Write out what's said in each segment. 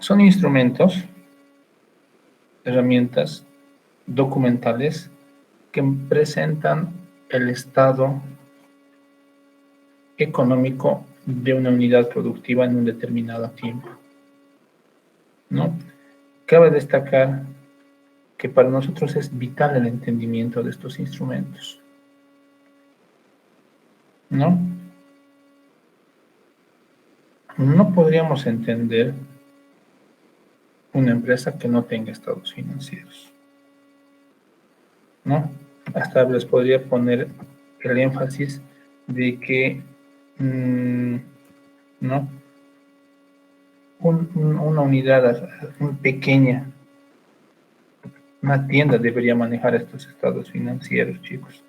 Son instrumentos, herramientas documentales que presentan el estado económico de una unidad productiva en un determinado tiempo, ¿no? Cabe destacar que para nosotros es vital el entendimiento de estos instrumentos, ¿no? No podríamos entender una empresa que no tenga estados financieros, ¿no? Hasta les podría poner el énfasis de que, ¿no? Una unidad pequeña, una tienda debería manejar estos estados financieros, chicos.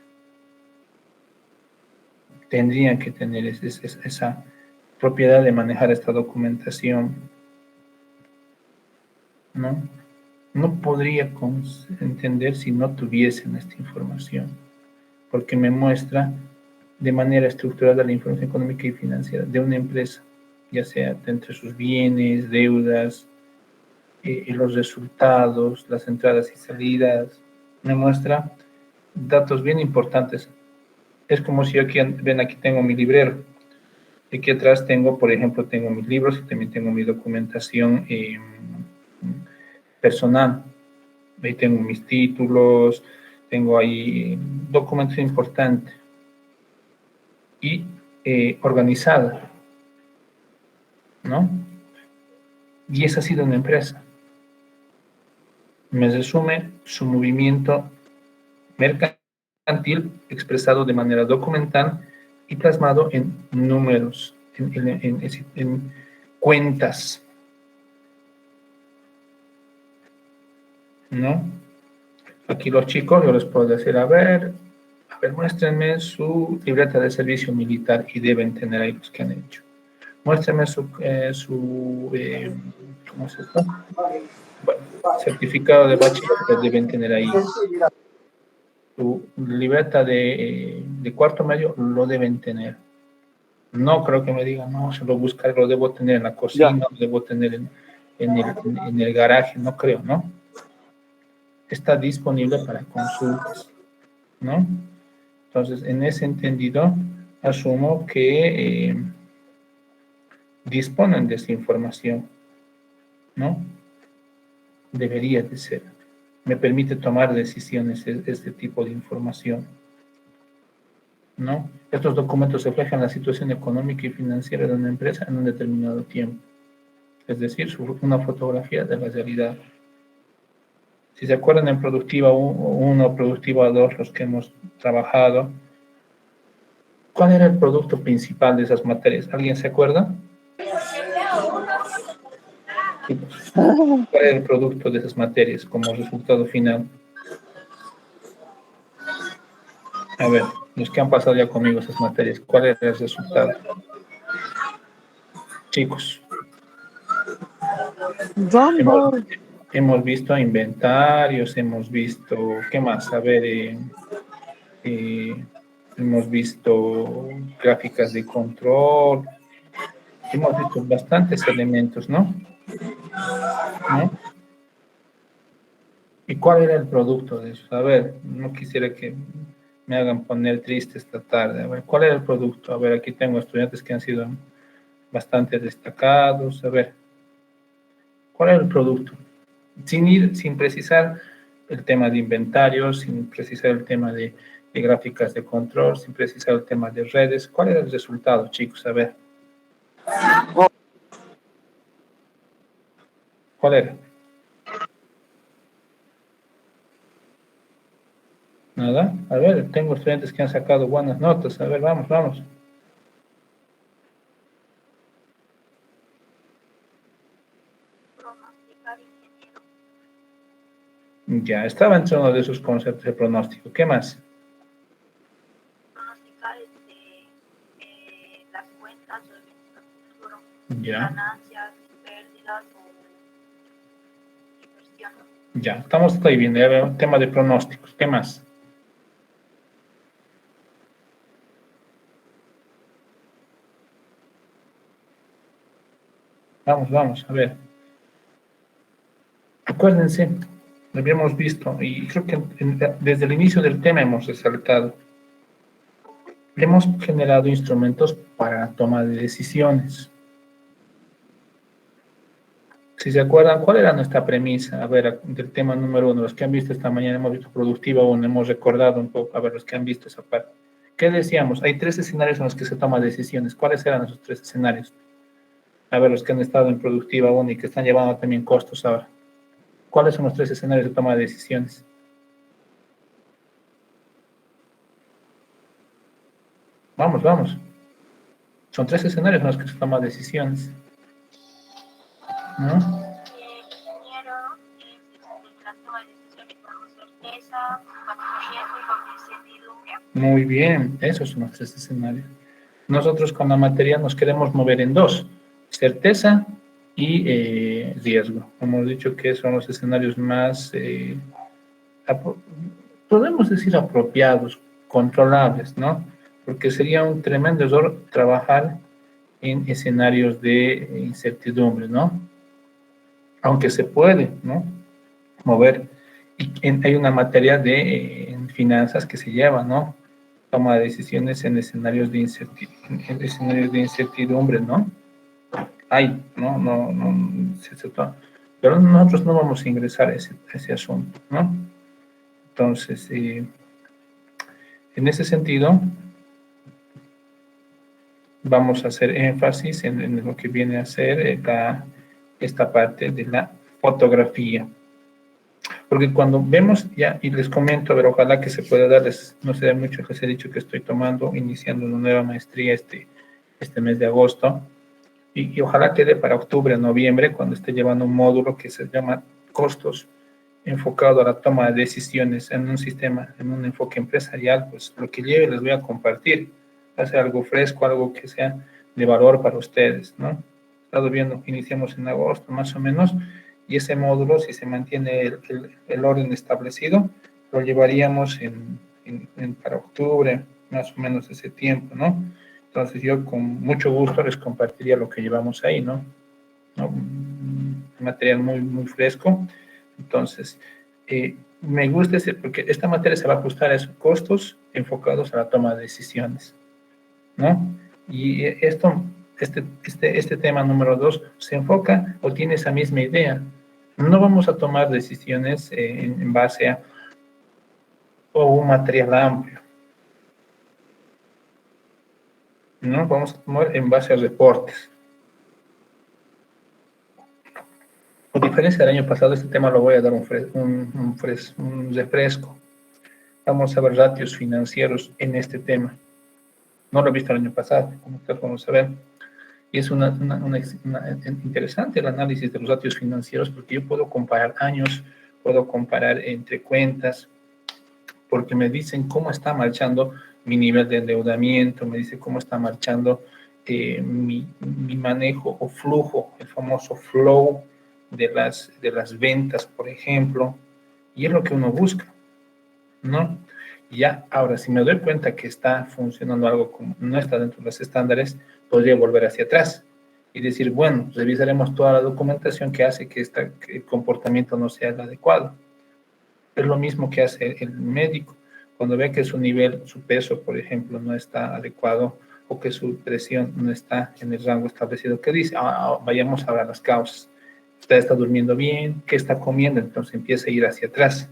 Tendrían que tener esa propiedad de manejar esta documentación, ¿no? No podría entender si no tuviesen esta información, porque me muestra de manera estructurada la información económica y financiera de una empresa, ya sea entre sus bienes, deudas, los resultados, las entradas y salidas. Me muestra datos bien importantes. Es como si yo aquí, ven, aquí tengo mi librero. Aquí atrás tengo, por ejemplo, tengo mis libros y también tengo mi documentación personal. Ahí tengo mis títulos, tengo ahí documentos importantes y organizada, ¿no? Y esa ha sido una empresa. Me resume su movimiento mercantil expresado de manera documental y plasmado en números, en cuentas, ¿no? Aquí los chicos, yo les puedo decir, a ver, muéstrenme su libreta de servicio militar y deben tener ahí los que han hecho. Muéstrenme ¿cómo es esto? Bueno, certificado de bachiller que deben tener ahí. Su libreta de cuarto medio lo deben tener. No creo que me digan, no, se lo buscar, lo debo tener en la cocina, lo debo tener en el garaje, no creo, ¿no? Está disponible para consultas, ¿no? Entonces, en ese entendido, asumo que disponen de esa información, ¿no? Debería de ser. Me permite tomar decisiones este tipo de información, ¿no? Estos documentos reflejan la situación económica y financiera de una empresa en un determinado tiempo, es decir, una fotografía de la realidad. Si se acuerdan en Productiva 1 o Productiva 2, los que hemos trabajado, ¿cuál era el producto principal de esas materias? ¿Alguien se acuerda? ¿Cuál era el producto de esas materias como resultado final? A ver, los que han pasado ya conmigo esas materias, ¿cuál era el resultado? Chicos, hemos visto inventarios, hemos visto, ¿qué más? A ver, hemos visto gráficas de control, hemos visto bastantes elementos, ¿no? ¿Y cuál era el producto de eso? A ver, no quisiera que me hagan poner triste esta tarde. A ver, ¿cuál era el producto? A ver, aquí tengo estudiantes que han sido bastante destacados. A ver, ¿cuál era el producto? Sin precisar el tema de inventarios, sin precisar el tema de gráficas de control, sin precisar el tema de redes. ¿Cuál era el resultado, chicos? A ver. ¿Cuál era? Nada. A ver, tengo estudiantes que han sacado buenas notas. A ver, vamos, vamos. Ya, estaba entre uno de esos conceptos de pronóstico. ¿Qué más? Pronosticar las cuentas o el futuro, ya. Ganancias, pérdidas o inversión. Ya, estamos ahí bien. El tema de pronósticos. ¿Qué más? Vamos, vamos, a ver. Acuérdense, lo habíamos visto y creo que desde el inicio del tema hemos resaltado. Hemos generado instrumentos para la toma de decisiones. Si se acuerdan, ¿cuál era nuestra premisa? A ver, del tema número 1, los que han visto esta mañana, hemos visto productiva 1, hemos recordado un poco, a ver, los que han visto esa parte. ¿Qué decíamos? Hay 3 escenarios en los que se toman decisiones. ¿Cuáles eran esos 3 escenarios? A ver, los que han estado en productiva 1 y que están llevando también costos ahora. ¿Cuáles son los 3 escenarios de toma de decisiones? Vamos. Son 3 escenarios en los que se toman decisiones. ¿No? Ingeniero es la toma de decisiones bajo certeza, bajo riesgo y bajo incertidumbre. Muy bien, esos son los 3 escenarios. Nosotros con la materia nos queremos mover en 2, certeza y riesgo. Hemos dicho que son los escenarios más, podemos decir apropiados, controlables, ¿no? Porque sería un tremendo error trabajar en escenarios de incertidumbre, ¿no? Aunque se puede, ¿no? Mover. Y hay una materia de en finanzas que se lleva, ¿no? Toma de decisiones en escenarios de incertidumbre, ¿no? Hay, ¿no? Pero nosotros no vamos a ingresar a ese asunto, ¿no? Entonces, en ese sentido, vamos a hacer énfasis en lo que viene a ser esta parte de la fotografía. Porque cuando vemos ya, y les comento, a ver, ojalá que se pueda darles, no sé mucho, les he dicho que estoy iniciando una nueva maestría este mes de agosto, y ojalá quede para octubre, noviembre, cuando esté llevando un módulo que se llama costos enfocado a la toma de decisiones en un sistema, en un enfoque empresarial. Pues lo que lleve les voy a compartir, va a ser algo fresco, algo que sea de valor para ustedes, ¿no? He estado viendo que iniciamos en agosto, más o menos, y ese módulo, si se mantiene el orden establecido, lo llevaríamos para octubre, más o menos ese tiempo, ¿no? Entonces yo con mucho gusto les compartiría lo que llevamos ahí, ¿no? Un material muy fresco. Entonces, me gusta porque esta materia se va a ajustar a esos costos enfocados a la toma de decisiones, ¿no? Y este tema número 2 se enfoca o tiene esa misma idea. No vamos a tomar decisiones en base a un material amplio, ¿no? Vamos a tomar en base a reportes. A diferencia del año pasado, este tema lo voy a dar un refresco. Vamos a ver ratios financieros en este tema. No lo he visto el año pasado, como ustedes vamos a ver. Y es interesante el análisis de los ratios financieros, porque yo puedo comparar años, puedo comparar entre cuentas, porque me dicen cómo está marchando mi nivel de endeudamiento, me dice cómo está marchando mi manejo o flujo, el famoso flow de las ventas, por ejemplo, y es lo que uno busca, ¿no? Ya, ahora, si me doy cuenta que está funcionando algo como no está dentro de los estándares, podría volver hacia atrás y decir, bueno, revisaremos toda la documentación que hace que el comportamiento no sea el adecuado. Es lo mismo que hace el médico. Cuando ve que su nivel, su peso, por ejemplo, no está adecuado o que su presión no está en el rango establecido, ¿qué dice? Vayamos a ver las causas. ¿Usted está durmiendo bien? ¿Qué está comiendo? Entonces empieza a ir hacia atrás.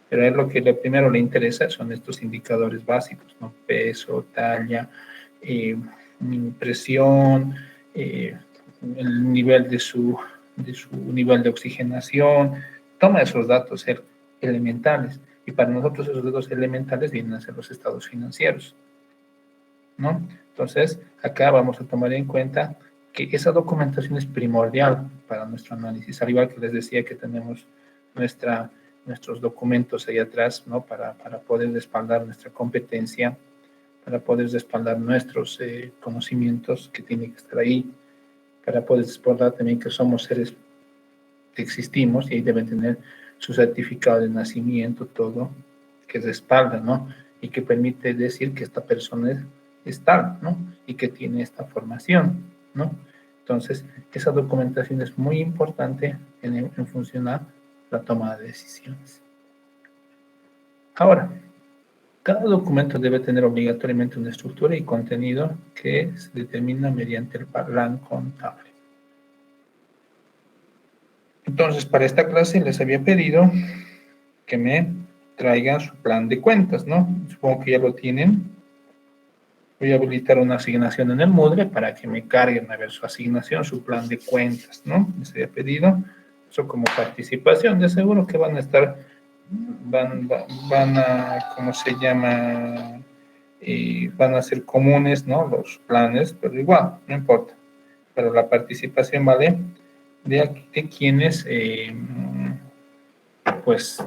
Pero es lo que primero le interesa son estos indicadores básicos, ¿no? Peso, talla, presión, el nivel de su nivel de oxigenación. Toma esos datos elementales. Y para nosotros esos datos elementales vienen a ser los estados financieros, ¿no? Entonces, acá vamos a tomar en cuenta que esa documentación es primordial para nuestro análisis, al igual que les decía que tenemos nuestros documentos ahí atrás, ¿no? Para poder respaldar nuestra competencia, para poder respaldar nuestros conocimientos que tienen que estar ahí, para poder respaldar también que somos seres que existimos y ahí deben tener su certificado de nacimiento, todo, que respalda, ¿no? Y que permite decir que esta persona es tal, ¿no? Y que tiene esta formación, ¿no? Entonces, esa documentación es muy importante en funcionar la toma de decisiones. Ahora, cada documento debe tener obligatoriamente una estructura y contenido que se determina mediante el plan contable. Entonces, para esta clase les había pedido que me traigan su plan de cuentas, ¿no? Supongo que ya lo tienen. Voy a habilitar una asignación en el Moodle para que me carguen a ver su asignación, su plan de cuentas, ¿no? Les había pedido eso como participación. De seguro que van a estar, van a, ¿cómo se llama? Van a ser comunes, ¿no? Los planes, pero igual, no importa. Pero la participación, ¿vale? De quienes, pues,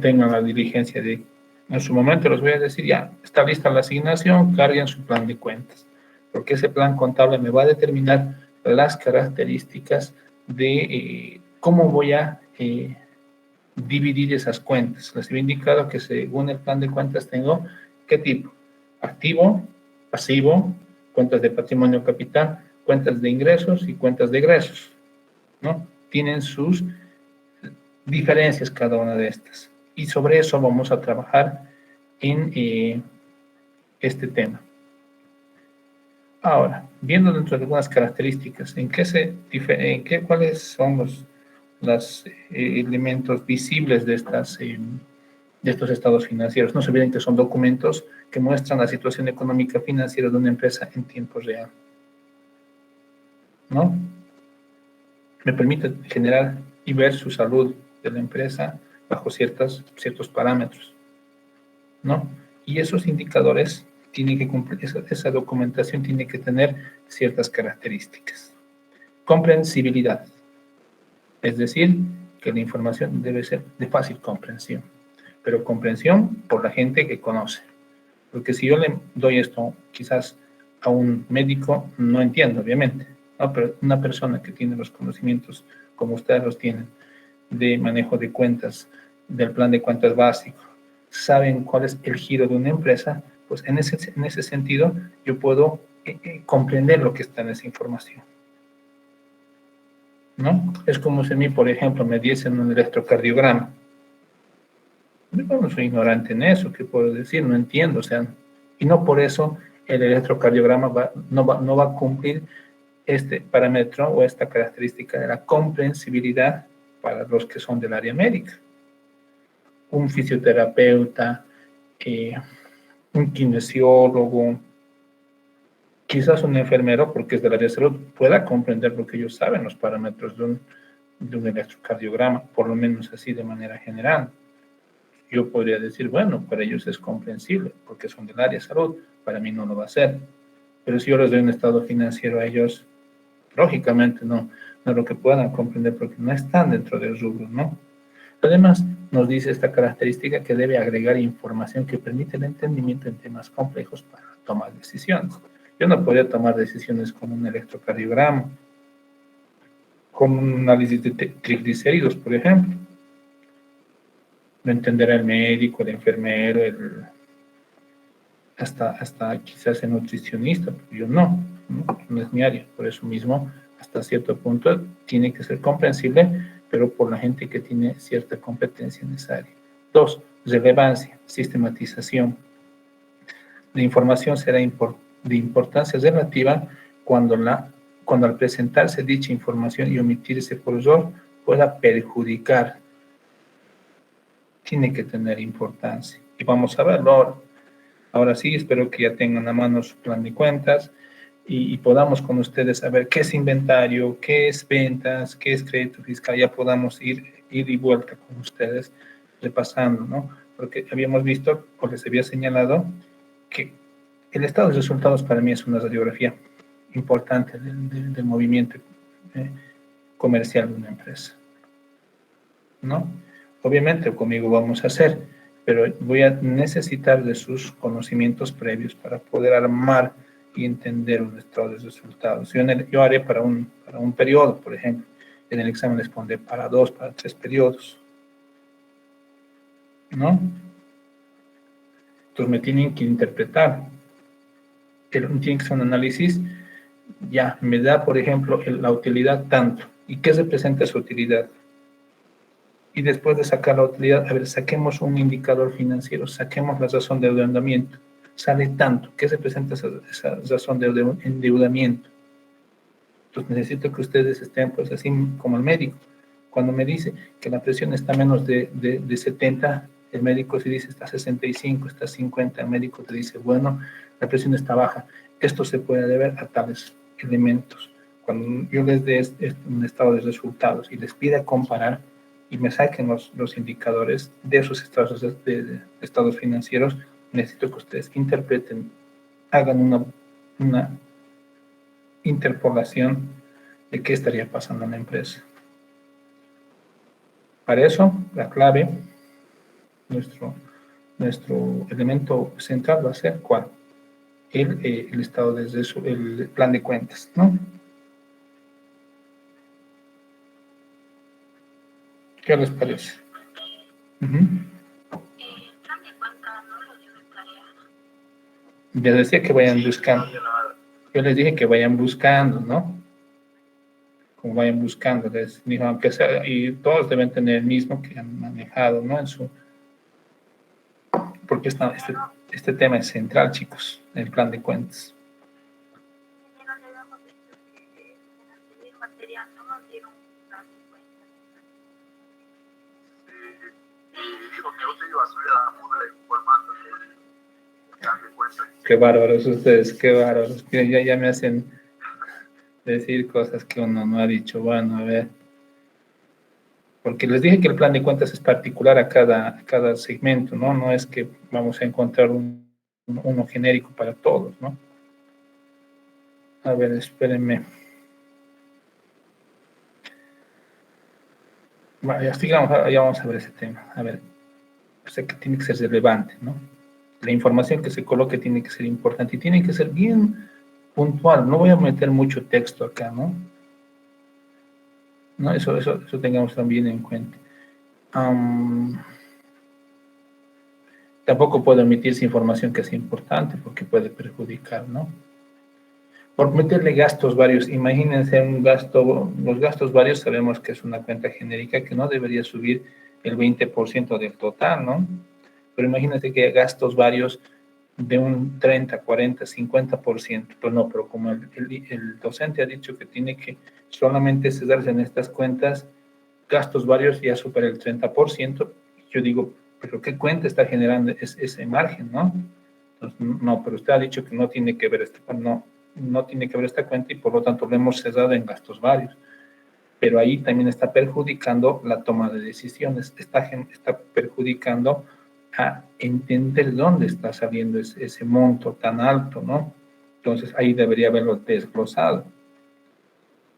tengan la diligencia de, en su momento les voy a decir, ya, está lista la asignación, carguen su plan de cuentas, porque ese plan contable me va a determinar las características de cómo voy a dividir esas cuentas. Les he indicado que según el plan de cuentas tengo, ¿qué tipo? Activo, pasivo, cuentas de patrimonio capital, cuentas de ingresos y cuentas de egresos, ¿no? Tienen sus diferencias cada una de estas. Y sobre eso vamos a trabajar en este tema. Ahora, viendo dentro de algunas características, ¿cuáles son los elementos visibles de estos estados financieros? No se olviden que son documentos que muestran la situación económica financiera de una empresa en tiempo real, ¿no? Me permite generar y ver su salud de la empresa bajo ciertos parámetros, ¿no? Y esos indicadores tienen que cumplir, esa documentación tiene que tener ciertas características. Comprensibilidad, es decir, que la información debe ser de fácil comprensión, pero comprensión por la gente que conoce. Porque si yo le doy esto quizás a un médico, no entiendo, obviamente, ¿no? Pero una persona que tiene los conocimientos, como ustedes los tienen, de manejo de cuentas, del plan de cuentas básico, saben cuál es el giro de una empresa, pues en ese sentido yo puedo comprender lo que está en esa información, ¿no? Es como si a mí, por ejemplo, me diesen un electrocardiograma. Yo no soy ignorante en eso, ¿qué puedo decir? No entiendo, o sea, y no por eso el electrocardiograma no va a cumplir este parámetro o esta característica de la comprensibilidad para los que son del área médica. Un fisioterapeuta, un kinesiólogo, quizás un enfermero, porque es del área de salud, pueda comprender lo que ellos saben, los parámetros de un electrocardiograma, por lo menos así de manera general. Yo podría decir, bueno, para ellos es comprensible, porque son del área de salud, para mí no lo va a ser. Pero si yo les doy un estado financiero a ellos, lógicamente no lo que puedan comprender, porque no están dentro del rubro, ¿no? Además, nos dice esta característica que debe agregar información que permite el entendimiento en temas complejos para tomar decisiones. Yo no podría tomar decisiones con un electrocardiograma, con un análisis de triglicéridos, por ejemplo. Lo entenderá el médico, el enfermero, hasta quizás el nutricionista, pero yo no es mi área. Por eso mismo, hasta cierto punto, tiene que ser comprensible, pero por la gente que tiene cierta competencia en esa área. 2, relevancia, sistematización. La información será de importancia relativa cuando al presentarse dicha información y omitirse por error pueda perjudicar. Tiene que tener importancia. Y vamos a verlo ahora. Ahora sí, espero que ya tengan a mano su plan de cuentas y podamos con ustedes saber qué es inventario, qué es ventas, qué es crédito fiscal. Ya podamos ir y vuelta con ustedes repasando, ¿no? Porque habíamos visto, o les había señalado, que el estado de resultados para mí es una radiografía importante del movimiento comercial de una empresa, ¿no? Obviamente conmigo vamos a hacer, pero voy a necesitar de sus conocimientos previos para poder armar y entender un estado de resultados. Yo haré para un periodo, por ejemplo. En el examen les pondré para 2, para 3 periodos, ¿no? Entonces me tienen que interpretar. Tiene que ser un análisis, ya, me da, por ejemplo, la utilidad tanto. ¿Y qué representa esa utilidad? y después de sacar la utilidad, a ver, saquemos un indicador financiero, saquemos la razón de endeudamiento. Sale tanto. ¿Qué representa esa razón de endeudamiento? Entonces necesito que ustedes estén, pues, así como el médico. Cuando me dice que la presión está menos de 70, el médico si dice está 65, está 50, el médico te dice, bueno, la presión está baja. Esto se puede deber a tales elementos. Cuando yo les dé un estado de resultados y les pida comparar y me saquen los indicadores de esos estados financieros, necesito que ustedes interpreten, hagan una interpolación de qué estaría pasando en la empresa. Para eso, la clave, nuestro elemento central va a ser ¿cuál? El estado de el plan de cuentas, ¿no? ¿Qué les parece? El plan de cuentas no lo dio de tarea. Les decía que vayan buscando. Yo les dije que vayan buscando, ¿no? Como vayan buscando, les digo, aunque sea, y todos deben tener el mismo que han manejado, ¿no? Porque este tema es central, chicos, el plan de cuentas. Qué bárbaros ustedes, qué bárbaros. Ya me hacen decir cosas que uno no ha dicho. Bueno, a ver. Porque les dije que el plan de cuentas es particular a cada segmento, ¿no? No es que vamos a encontrar uno genérico para todos, ¿no? A ver, espérenme. Bueno, ya vamos a ver ese tema. A ver, o sea que tiene que ser relevante, ¿no? La información que se coloque tiene que ser importante y tiene que ser bien puntual. No voy a meter mucho texto acá, ¿no? No, eso tengamos también en cuenta. Tampoco puedo omitirse información que sea importante porque puede perjudicar, ¿no? Por meterle gastos varios, imagínense los gastos varios sabemos que es una cuenta genérica que no debería subir el 20% del total, ¿no? Pero imagínense que hay gastos varios de un 30, 40, 50%, pues no, pero como el docente ha dicho que tiene que solamente cesarse en estas cuentas, gastos varios ya supera el 30%, yo digo, pero ¿qué cuenta está generando ese margen, no? Entonces, no, pero usted ha dicho que no tiene que ver no tiene que ver esta cuenta y por lo tanto lo hemos cesado en gastos varios. Pero ahí también está perjudicando la toma de decisiones, está perjudicando a entender dónde está saliendo ese monto tan alto, ¿no? Entonces ahí debería haberlo desglosado.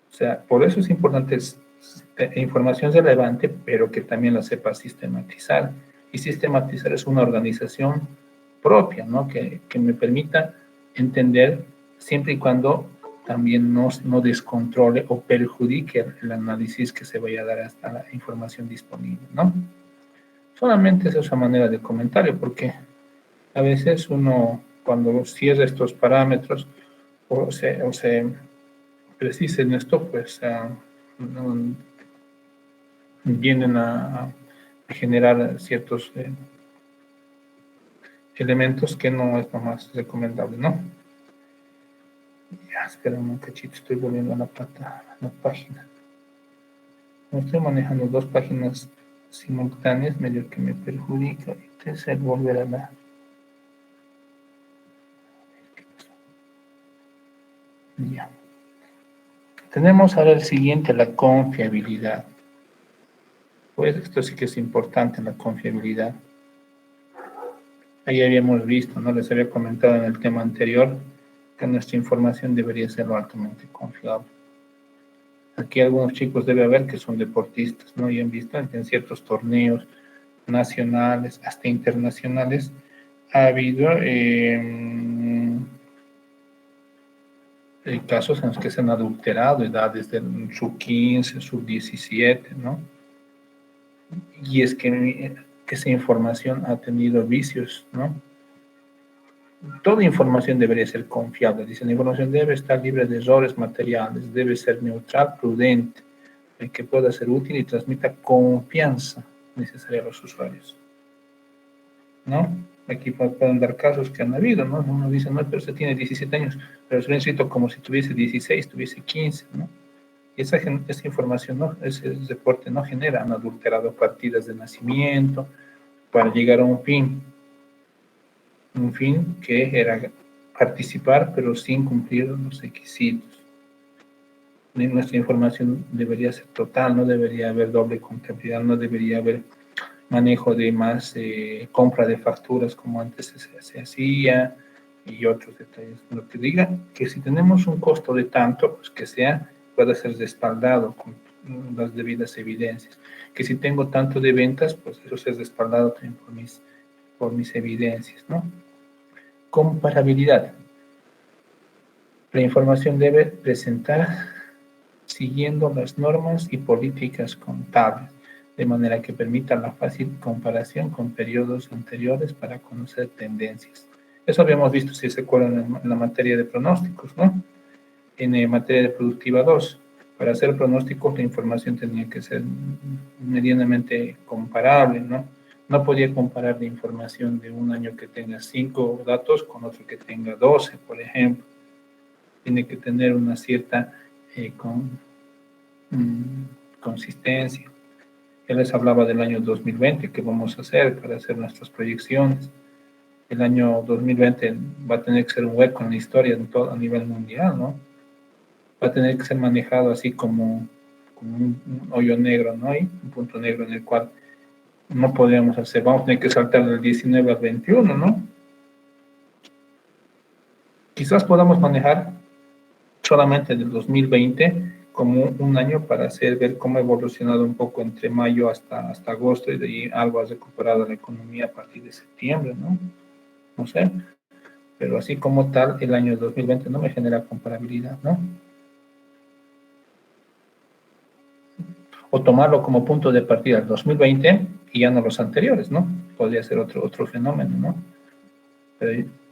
O sea, por eso es importante información relevante, pero que también la sepa sistematizar. Y sistematizar es una organización propia, ¿no? Que me permita entender siempre y cuando también no descontrole o perjudique el análisis que se vaya a dar hasta la información disponible, ¿no? Solamente es esa manera de comentario, porque a veces uno, cuando cierra estos parámetros o se precisa en esto, pues vienen a generar ciertos elementos que no es lo más recomendable, ¿no? Ya, espera un cachito, estoy volviendo a la página. No estoy manejando dos páginas simultáneas, medio que me perjudica. Es el volver a la... Ya. Tenemos ahora el siguiente, la confiabilidad. Pues esto sí que es importante, la confiabilidad. Ahí habíamos visto, ¿no? Les había comentado en el tema anterior que nuestra información debería ser altamente confiable. Aquí algunos chicos debe haber que son deportistas, ¿no? Y han visto en ciertos torneos nacionales, hasta internacionales, ha habido casos en los que se han adulterado edades del sub-15, sub-17, ¿no? Y es que esa información ha tenido vicios, ¿no? Toda información debería ser confiable. Dice, la información debe estar libre de errores materiales, debe ser neutral, prudente, que pueda ser útil y transmita confianza necesaria a los usuarios, ¿no? Aquí pueden dar casos que han habido, ¿no? Uno dice, no, pero usted tiene 17 años, pero se lo inscrito como si tuviese 16, tuviese 15, ¿no? Y esa información, ¿no? Ese reporte no genera, han adulterado partidas de nacimiento para llegar a un fin que era participar, pero sin cumplir los requisitos. Nuestra información debería ser total, no debería haber doble contabilidad, no debería haber manejo de más compra de facturas como antes se hacía y otros detalles. Lo que diga que si tenemos un costo de tanto, pues que pueda ser respaldado con las debidas evidencias. Que si tengo tanto de ventas, pues eso sea respaldado también por mis evidencias, ¿no? Comparabilidad. La información debe presentar siguiendo las normas y políticas contables, de manera que permita la fácil comparación con periodos anteriores para conocer tendencias. Eso habíamos visto, si se acuerdan, en la materia de pronósticos, ¿no? En materia de productiva 2, para hacer pronósticos la información tenía que ser medianamente comparable, ¿no? No podía comparar la información de un año que tenga 5 datos con otro que tenga 12, por ejemplo. Tiene que tener una cierta consistencia. Ya les hablaba del año 2020, que vamos a hacer para hacer nuestras proyecciones. El año 2020 va a tener que ser un hueco en la historia a nivel mundial, ¿no? Va a tener que ser manejado así como un hoyo negro, ¿no? Hay un punto negro en el cual no podríamos hacer, vamos a tener que saltar del 19 al 21, ¿no? Quizás podamos manejar solamente del 2020 como un año para ver cómo ha evolucionado un poco entre mayo hasta agosto, y de ahí algo ha recuperado la economía a partir de septiembre, ¿no? No sé, pero así como tal, el año 2020 no me genera comparabilidad, ¿no? O tomarlo como punto de partida el 2020 y ya no los anteriores, ¿no? Podría ser otro fenómeno, ¿no?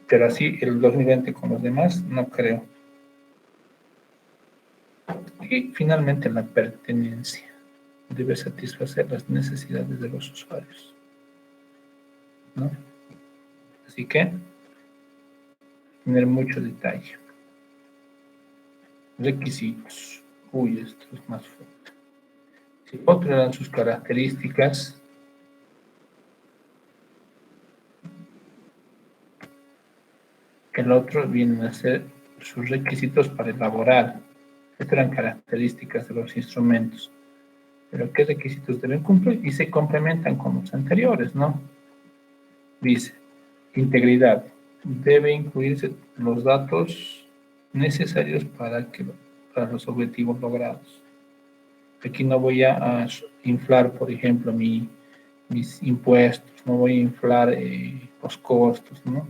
Pero así el 2020 con los demás, no creo. Y finalmente la pertenencia debe satisfacer las necesidades de los usuarios, ¿no? Así que tener mucho detalle. Requisitos. Uy, esto es más fuerte. Si otro eran sus características, el otro viene a ser sus requisitos para elaborar. Estas eran características de los instrumentos. Pero ¿qué requisitos deben cumplir? Y se complementan con los anteriores, ¿no? Dice, integridad. Debe incluirse los datos necesarios para los objetivos logrados. Aquí no voy a inflar, por ejemplo, mis impuestos, no voy a inflar los costos, ¿no?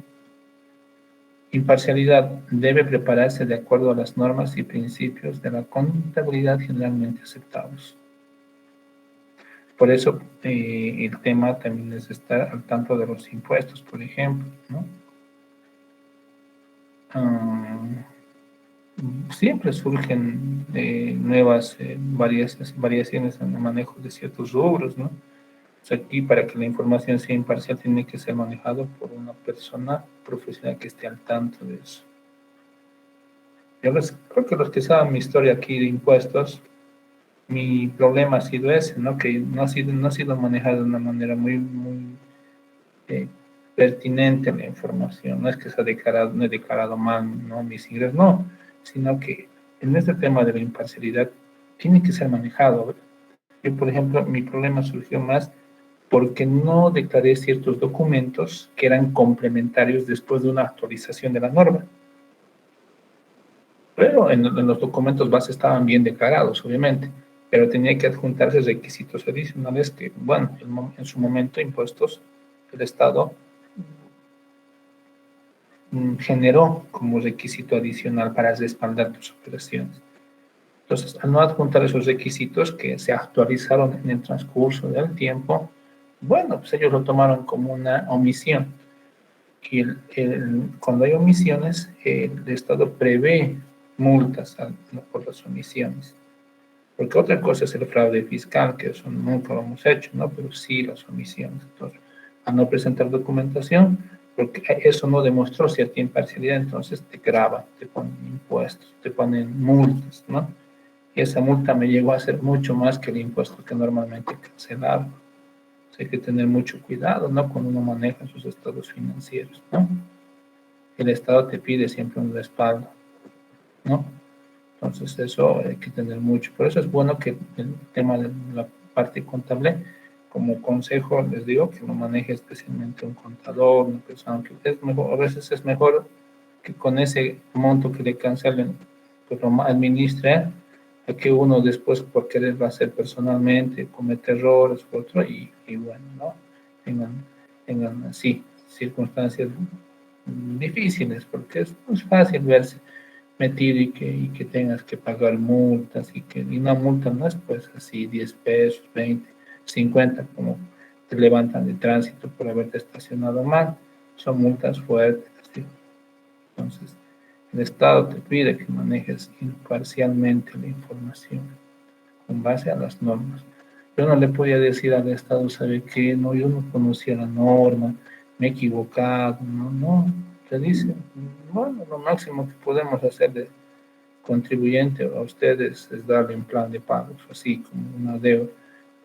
Imparcialidad. Debe prepararse de acuerdo a las normas y principios de la contabilidad generalmente aceptados. Por eso el tema también es estar al tanto de los impuestos, por ejemplo, ¿no? Siempre surgen nuevas variaciones en el manejo de ciertos rubros, ¿no? O sea, aquí para que la información sea imparcial tiene que ser manejado por una persona profesional que esté al tanto de eso. Yo creo que los que saben mi historia aquí de impuestos, mi problema ha sido ese, ¿no? Que no ha sido manejado de una manera muy pertinente la información. No es que no he declarado mal, ¿no? Mis ingresos, no, sino que en este tema de la imparcialidad tiene que ser manejado. Yo, por ejemplo, mi problema surgió más porque no declaré ciertos documentos que eran complementarios después de una actualización de la norma. Pero en los documentos base estaban bien declarados, obviamente, pero tenía que adjuntarse requisitos adicionales que, bueno, en su momento impuestos, el Estado generó como requisito adicional para respaldar tus operaciones. Entonces, al no adjuntar esos requisitos que se actualizaron en el transcurso del tiempo, bueno, pues ellos lo tomaron como una omisión. Y cuando hay omisiones, el Estado prevé multas por las omisiones. Porque otra cosa es el fraude fiscal, que eso nunca lo hemos hecho, ¿no? Pero sí las omisiones. Entonces, a no presentar documentación, porque eso no demostró cierta imparcialidad, entonces te graban, te ponen impuestos, te ponen multas, ¿no? Y esa multa me llegó a ser mucho más que el impuesto que normalmente cancelaba. Hay que tener mucho cuidado, ¿no? Cuando uno maneja sus estados financieros, ¿no? El Estado te pide siempre un respaldo, ¿no? Entonces eso hay que tener mucho. Por eso es bueno que el tema de la parte contable, como consejo les digo que lo maneje especialmente un contador, una persona que es mejor, a veces es mejor que con ese monto que le cancelen, pues lo administre, a que uno después por quererlo hacer personalmente, comete errores u otro y bueno, ¿no? Tengan así circunstancias difíciles, porque no es fácil verse metido y que tengas que pagar multas y una multa no es pues así 10 pesos, 20, 50 como te levantan de tránsito por haberte estacionado mal, son multas fuertes, ¿sí? Entonces el Estado te pide que manejes imparcialmente la información con base a las normas. Yo no le podía decir al Estado, ¿sabe qué? No, yo no conocía la norma, me he equivocado, no, te dice, bueno, lo máximo que podemos hacer de contribuyente a ustedes es darle un plan de pagos, así como una deuda,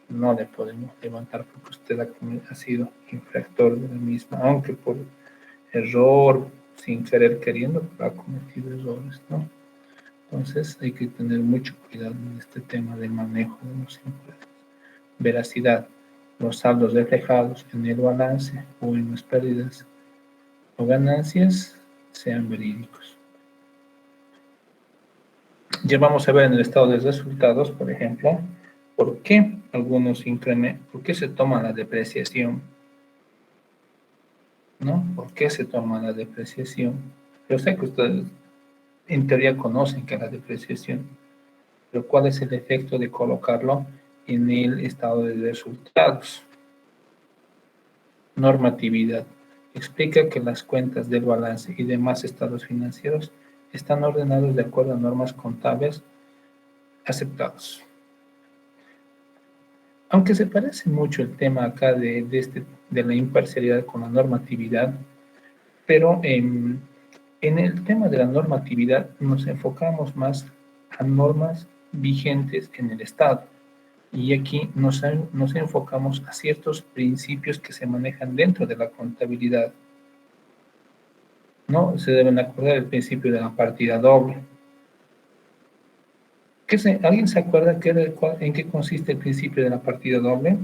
no le podemos levantar porque usted ha sido infractor de la misma, aunque por error, sin querer queriendo, ha cometido errores, ¿no? Entonces hay que tener mucho cuidado en este tema del manejo de los impuestos. Veracidad, los saldos reflejados en el balance o en las pérdidas o ganancias sean verídicos. Ya vamos a ver en el estado de resultados, por ejemplo, por qué algunos incrementos, por qué se toma la depreciación, ¿no? ¿Por qué se toma la depreciación? Yo sé que ustedes en teoría conocen que es la depreciación, pero ¿cuál es el efecto de colocarlo en el estado de resultados? Normatividad. Explica que las cuentas del balance y demás estados financieros están ordenados de acuerdo a normas contables aceptadas. Aunque se parece mucho el tema acá de la imparcialidad con la normatividad, pero en el tema de la normatividad nos enfocamos más a normas vigentes en el Estado. Y aquí nos enfocamos a ciertos principios que se manejan dentro de la contabilidad. ¿No? Se deben acordar el principio de la partida doble. ¿Alguien se acuerda en qué consiste el principio de la partida doble?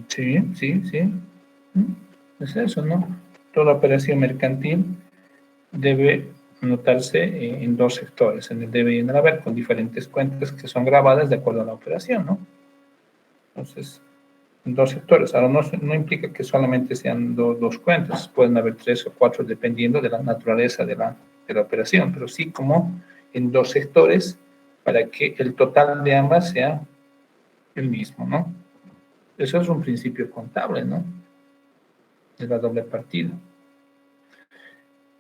Sí, sí, sí. Es eso, ¿no? Toda operación mercantil debe anotarse en dos sectores, en el debe y en el haber, con diferentes cuentas que son grabadas de acuerdo a la operación, ¿no? Entonces, en dos sectores. Ahora, no implica que solamente sean dos cuentas, pueden haber tres o cuatro dependiendo de la naturaleza de la operación, pero sí como en dos sectores para que el total de ambas sea el mismo, ¿no? Eso es un principio contable, ¿no? De la doble partida.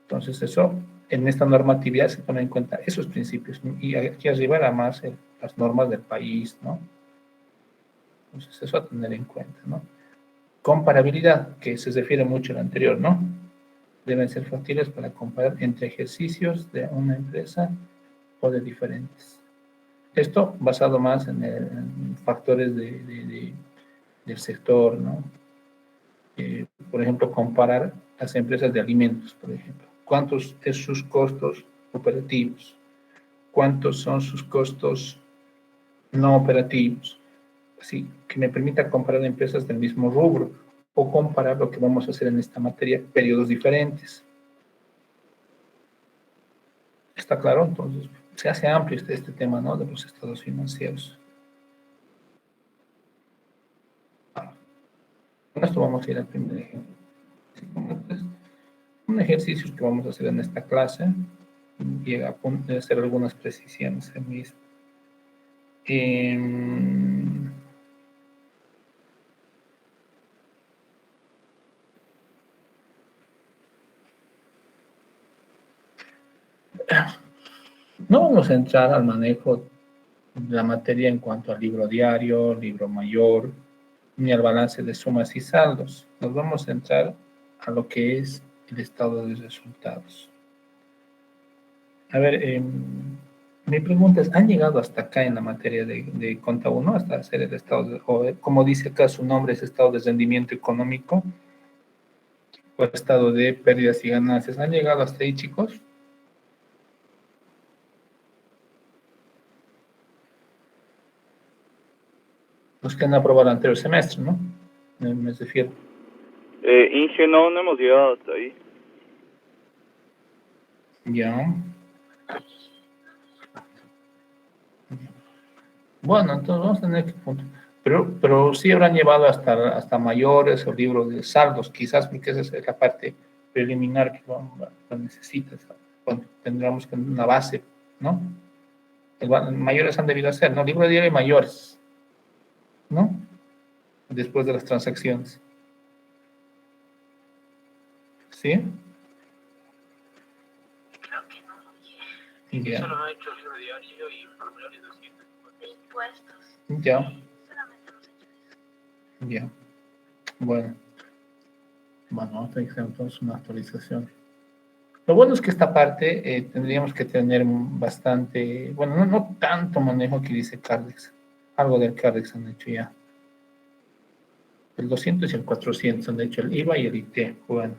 Entonces, eso, en esta normatividad se toman en cuenta esos principios. Y aquí arriba era más las normas del país, ¿no? Entonces, eso a tener en cuenta, ¿no? Comparabilidad, que se refiere mucho al anterior, ¿no? Deben ser factibles para comparar entre ejercicios de una empresa o de diferentes. Esto basado más en factores del sector, ¿no? Por ejemplo, comparar las empresas de alimentos, por ejemplo. ¿Cuántos son sus costos operativos? ¿Cuántos son sus costos no operativos? Así que me permita comparar empresas del mismo rubro o comparar lo que vamos a hacer en esta materia, periodos diferentes. ¿Está claro? Entonces, se hace amplio este tema, ¿no? De los estados financieros. Con esto vamos a ir al primer ejemplo. Un ejercicio que vamos a hacer en esta clase y a hacer algunas precisiones en mismo. No vamos a entrar al manejo de la materia en cuanto al libro diario, libro mayor, ni al balance de sumas y saldos. Nos vamos a entrar a lo que es el estado de resultados. A ver, mi pregunta es, ¿han llegado hasta acá en la materia de Conta 1, hasta hacer el estado de, o como dice acá su nombre, es estado de rendimiento económico o estado de pérdidas y ganancias? ¿Han llegado hasta ahí, chicos? Los que han aprobado el anterior semestre, ¿no? Me refiero. Inge, no hemos llegado hasta ahí. Ya. Bueno, entonces vamos a tener que punto. Pero sí habrán llevado hasta mayores o libros de saldos, quizás porque esa es la parte preliminar que lo necesitas. Bueno, tendremos que una base, ¿no? Mayores han debido hacer, ¿no? Libro de diario y mayores, ¿no? Después de las transacciones. ¿Sí? Creo que no. Ya. Solo no ha hecho libro diario y formularios de Impuestos. Ya. Solamente hemos hecho eso. Ya. Bueno, vamos a hacer entonces una actualización. Lo bueno es que esta parte tendríamos que tener bastante, bueno, no tanto manejo que dice Cardex. Algo del Cardex han hecho ya. El 200 y el 400 han hecho el IVA y el IT. Bueno,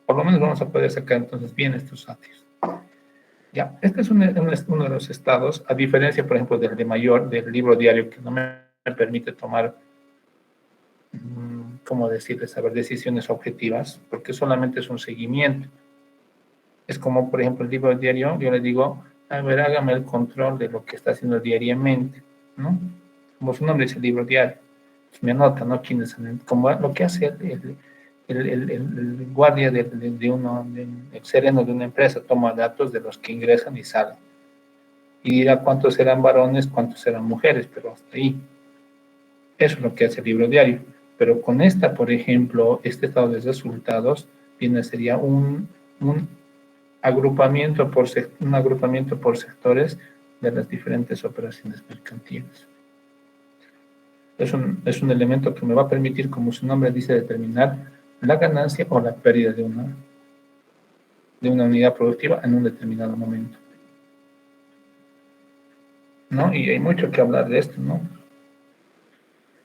por lo menos vamos a poder sacar entonces bien estos satios. Ya, este es uno de los estados, a diferencia, por ejemplo, del de mayor, del libro diario, que no me permite tomar, ¿cómo decirles? Saber decisiones objetivas, porque solamente es un seguimiento. Es como, por ejemplo, el libro diario, yo le digo, a ver, hágame el control de lo que está haciendo diariamente, ¿no? Como su nombre dice, libro diario. Pues me anota, ¿no? Como lo que hace el guardia el sereno de una empresa, toma datos de los que ingresan y salen. Y dirá cuántos serán varones, cuántos serán mujeres, pero hasta ahí. Eso es lo que hace el libro diario. Pero con esta, por ejemplo, este estado de resultados, sería un agrupamiento por sectores de las diferentes operaciones mercantiles. Es un elemento que me va a permitir, como su nombre dice, determinar la ganancia o la pérdida de una unidad productiva en un determinado momento, ¿no? Y hay mucho que hablar de esto, ¿no?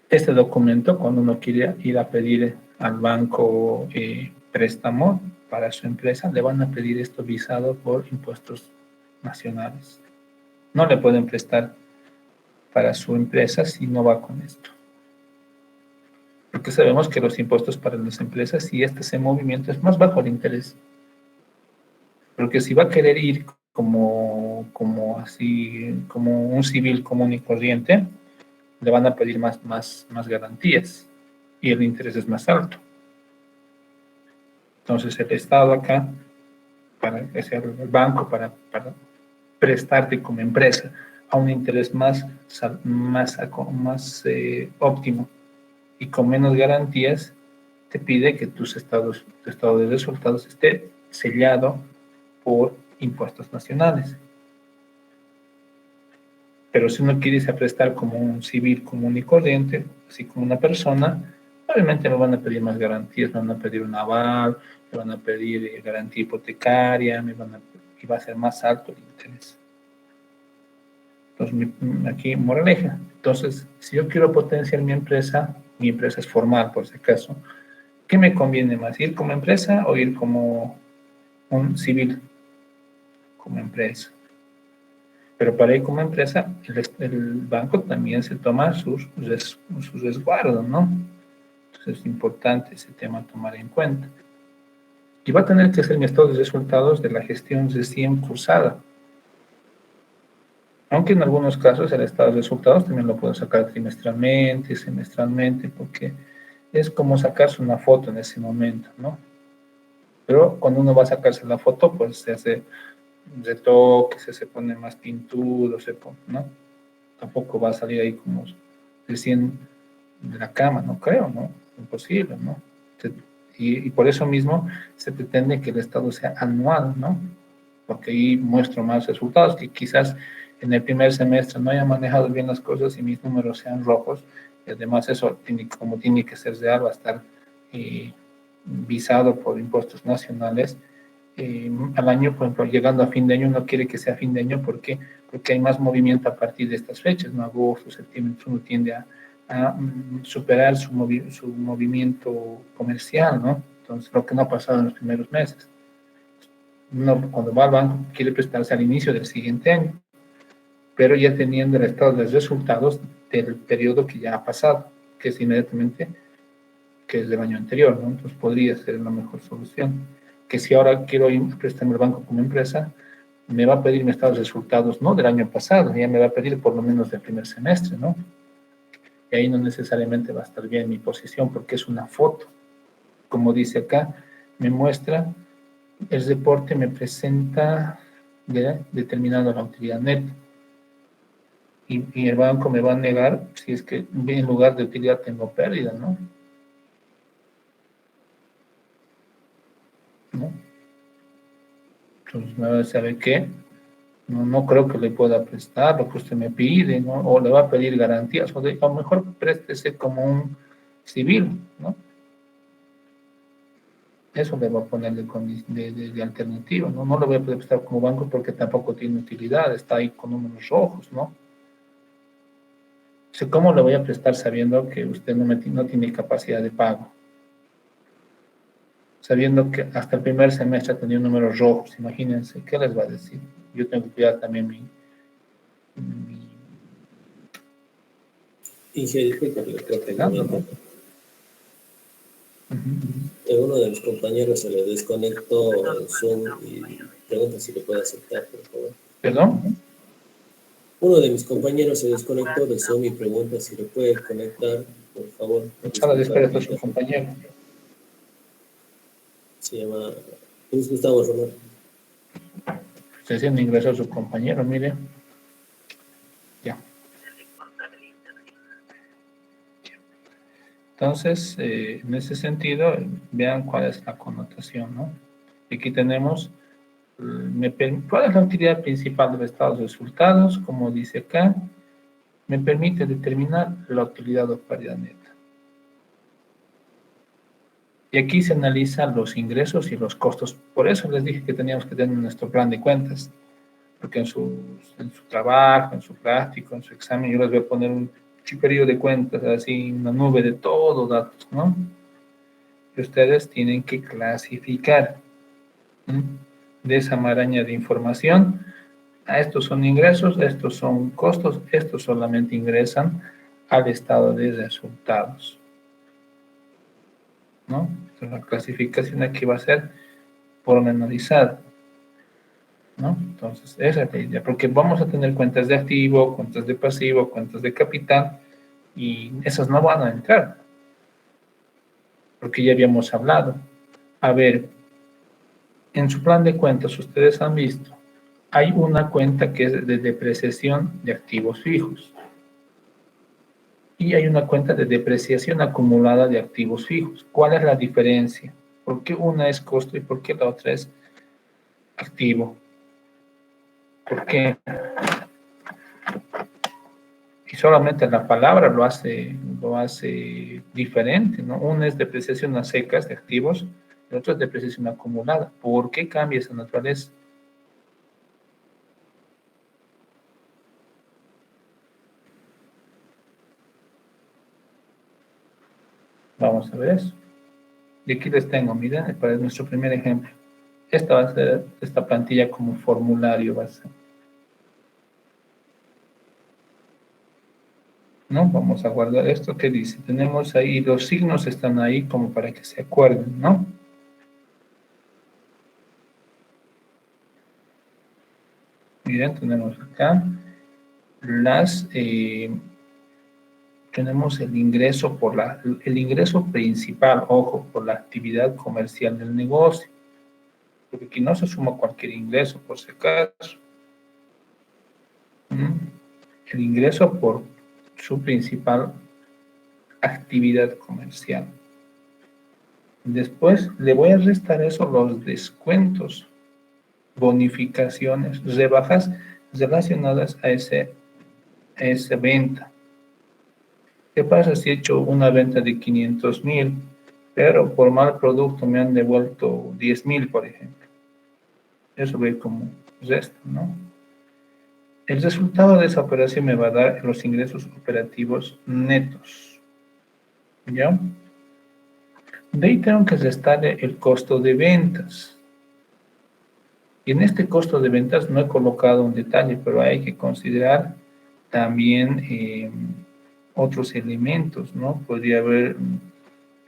Este documento, cuando uno quiere ir a pedir al banco préstamo para su empresa, le van a pedir esto visado por impuestos nacionales. No le pueden prestar para su empresa si no va con esto. Porque sabemos que los impuestos para las empresas, si este se movimiento, es más bajo el interés. Porque si va a querer ir como un civil común y corriente, le van a pedir más garantías y el interés es más alto. Entonces el Estado acá, para ser el banco, para prestarte como empresa a un interés más óptimo y con menos garantías, te pide que tu estado de resultados esté sellado por impuestos nacionales. Pero si uno quiere irse a prestar como un civil común y corriente, así como una persona, obviamente me van a pedir más garantías, me van a pedir un aval, me van a pedir garantía hipotecaria, y va a ser más alto el interés. Entonces, aquí moraleja. Entonces, si yo quiero potenciar mi empresa es formal, por si acaso, ¿qué me conviene más? ¿Ir como empresa o ir como un civil como empresa? Pero para ir como empresa, el banco también se toma sus resguardos, ¿no? Entonces es importante ese tema tomar en cuenta. Y va a tener que ser mi estado de resultados de la gestión recién cursada. Aunque en algunos casos el estado de resultados también lo puedo sacar trimestralmente, semestralmente, porque es como sacarse una foto en ese momento, ¿no? Pero cuando uno va a sacarse la foto, pues se hace retoque, se pone más pintudo, ¿no? Tampoco va a salir ahí como recién de la cama, no creo, ¿no? Imposible, ¿no? Y por eso mismo se pretende que el estado sea anual, ¿no? porque ahí muestro más resultados, que quizás en el primer semestre no haya manejado bien las cosas y mis números sean rojos. Y además eso, como tiene que ser real, va a estar visado por impuestos nacionales. Al año, por ejemplo, llegando a fin de año, uno quiere que sea fin de año porque hay más movimiento a partir de estas fechas, ¿no? Agosto, septiembre, uno tiende a superar su movimiento comercial, ¿no? Entonces, lo que no ha pasado en los primeros meses. Uno, cuando va al banco, quiere prestarse al inicio del siguiente año, pero ya teniendo el estado de los resultados del periodo que ya ha pasado, que es inmediatamente, que es del año anterior, ¿no? Entonces, podría ser la mejor solución. Que si ahora quiero ir a prestarme al banco como empresa, me va a pedir mi estado de resultados, no del año pasado, ya me va a pedir por lo menos del primer semestre, ¿no? Y ahí no necesariamente va a estar bien mi posición, porque es una foto. Como dice acá, me muestra, el reporte me presenta determinado la utilidad neta. Y el banco me va a negar si es que en lugar de utilidad tengo pérdida, ¿no? ¿No? Entonces, ¿sabe qué? No creo que le pueda prestar lo que usted me pide, ¿no? O le va a pedir garantías, o a lo mejor préstese como un civil, ¿no? Eso le va a poner de alternativa, ¿no? No le voy a poder prestar como banco porque tampoco tiene utilidad, está ahí con números rojos, ¿no? O sea, ¿cómo le voy a prestar sabiendo que usted no tiene capacidad de pago? Sabiendo que hasta el primer semestre ha tenido números rojos, imagínense, ¿qué les va a decir? Yo tengo que cuidar también mi Disculpa que le corte, ¿no? Uno de mis compañeros se le desconectó el Zoom y pregunta si le puede aceptar, por favor. ¿Perdón? Uno de mis compañeros se desconectó del Zoom y pregunta si le puede conectar, por favor. Sala de espera de su compañero. Se llama Luis Gustavo Romero. Recién ingresó su compañero, mire. Ya. Entonces, en ese sentido, vean cuál es la connotación, ¿no? Aquí tenemos, ¿cuál es la utilidad principal del estado de resultados? Como dice acá, me permite determinar la utilidad o pérdida neta. Y aquí se analizan los ingresos y los costos. Por eso les dije que teníamos que tener nuestro plan de cuentas. Porque en su trabajo, en su práctico, en su examen, yo les voy a poner un periodo de cuentas, así, una nube de todos datos, ¿no? Y ustedes tienen que clasificar, ¿no? De esa maraña de información. Estos son ingresos, estos son costos, estos solamente ingresan al estado de resultados, ¿no? Entonces, la clasificación aquí va a ser pormenorizada, ¿no? Entonces, esa es la idea, porque vamos a tener cuentas de activo, cuentas de pasivo, cuentas de capital, y esas no van a entrar, porque ya habíamos hablado. A ver, en su plan de cuentas, ustedes han visto, hay una cuenta que es de depreciación de activos fijos, y hay una cuenta de depreciación acumulada de activos fijos. ¿Cuál es la diferencia? ¿Por qué una es costo y por qué la otra es activo? ¿Por qué? Y solamente la palabra lo hace diferente, ¿no? Una es depreciación a secas de activos, el otro es depreciación acumulada. ¿Por qué cambia esa naturaleza? Vamos a ver eso. Y aquí les tengo, miren, para nuestro primer ejemplo. Esta va a ser, esta plantilla como formulario va a ser. ¿No? Vamos a guardar esto que dice. Tenemos ahí, los signos están ahí como para que se acuerden, ¿no? Miren, tenemos acá tenemos el ingreso el ingreso principal, ojo, por la actividad comercial del negocio. Porque aquí no se suma cualquier ingreso, por si acaso. El ingreso por su principal actividad comercial. Después le voy a restar eso los descuentos bonificaciones, rebajas relacionadas a esa venta. ¿Qué pasa si he hecho una venta de 500.000, pero por mal producto me han devuelto 10.000, por ejemplo? Eso ve como resto, ¿no? El resultado de esa operación me va a dar los ingresos operativos netos, ¿ya? De ahí tengo que restarle el costo de ventas. Y en este costo de ventas no he colocado un detalle, pero hay que considerar también otros elementos, ¿no? Podría haber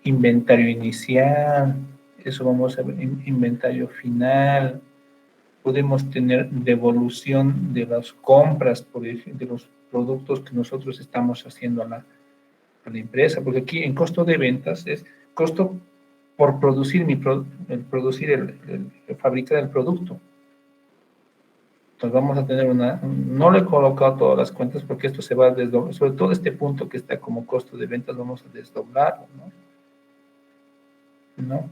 inventario inicial, eso vamos a ver, inventario final. Podemos tener devolución de las compras, por ejemplo, de los productos que nosotros estamos haciendo a la empresa, porque aquí en costo de ventas es costo por producir fabricar el producto. Entonces vamos a tener no le he colocado todas las cuentas porque esto se va a desdoblar, sobre todo este punto que está como costo de ventas, vamos a desdoblarlo, ¿no?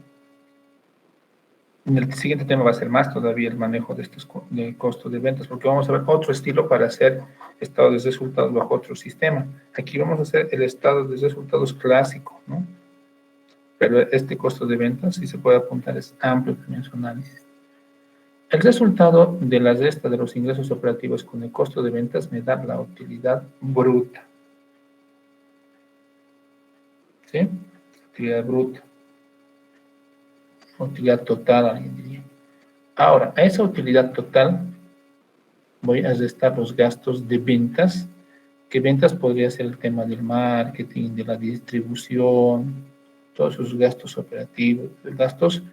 En el siguiente tema va a ser más todavía el manejo de estos de costo de ventas, porque vamos a ver otro estilo para hacer estado de resultados bajo otro sistema. Aquí vamos a hacer el estado de resultados clásico, ¿no? Pero este costo de ventas, si se puede apuntar, es amplio también su análisis. El resultado de la resta de los ingresos operativos con el costo de ventas me da la utilidad bruta. ¿Sí? Utilidad bruta. Utilidad total, alguien diría. Ahora, a esa utilidad total voy a restar los gastos de ventas, que ventas podría ser el tema del marketing, de la distribución, todos esos gastos operativos, gastos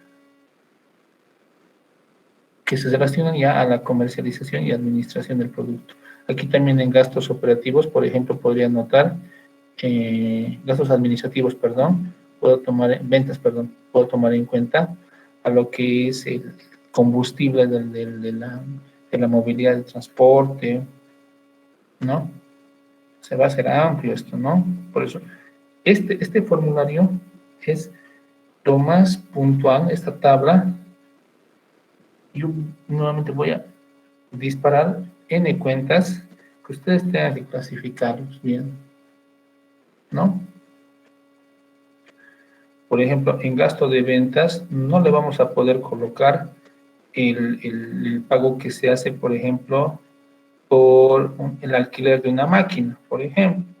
que se relacionan ya a la comercialización y administración del producto. Aquí también en gastos operativos, por ejemplo, podría anotar gastos administrativos, ventas, puedo tomar en cuenta a lo que es el combustible de la movilidad de transporte, ¿no? Se va a hacer amplio esto, ¿no? Por eso, este formulario es lo más puntual, esta tabla. Yo nuevamente voy a disparar n cuentas que ustedes tengan que clasificarlos bien, ¿no? Por ejemplo, en gasto de ventas no le vamos a poder colocar el pago que se hace, por ejemplo, por el alquiler de una máquina, por ejemplo.